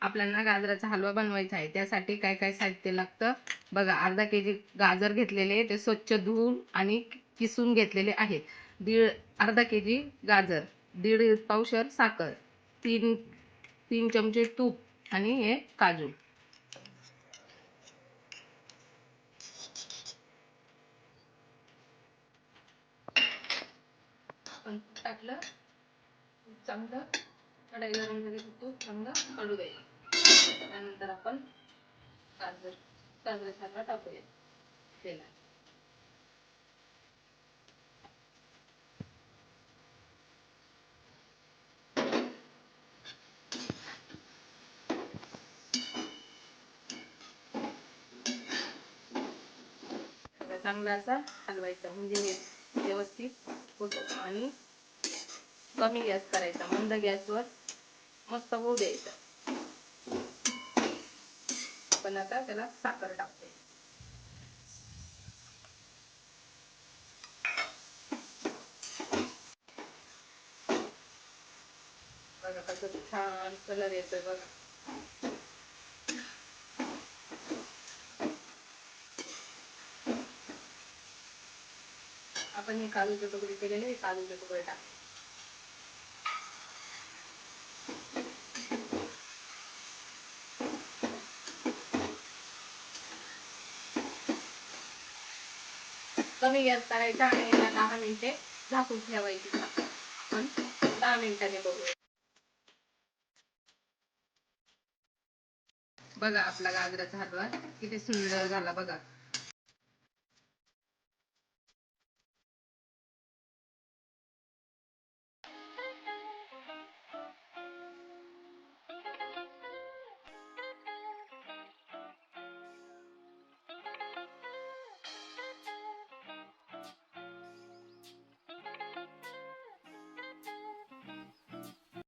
आपल्याला गाजराचा हलवा बनवायचा आहे. त्यासाठी काय काय साहित्य लागतं बघा. अर्धा केजी गाजर घेतलेले, ते स्वच्छ धुवून आणि किसून घेतलेले आहेत. अर्धा केजी गाजर, 1.5 पावशर साखर, 3 चमचे तूप आणि हे काजू. टाकलं चांगलं कढई गरम झाली की तूप चांगलं कडू द्यायचं. त्यानंतर आपण गाजर टाकूया तेलात. चांगला असा हलवायचा म्हणजे व्यवस्थित होतो. आणि कमी गॅस करायचा, मंद गॅसवर मस्त होऊ द्यायचा. पण आता त्याला साखर टाकते. बघा कसं छान कलर येतोय बघा. आपण हे काजूचे तुकडे केलेले, काजूचे तुकडे टाकले. कमी गॅस करायचा आणि 10 मिनिटे झाकून ठेवायची. पण 10 मिनिटांनी बघूया. बघा आपला गाजराचा हलवा किती सुंदर झाला बघा.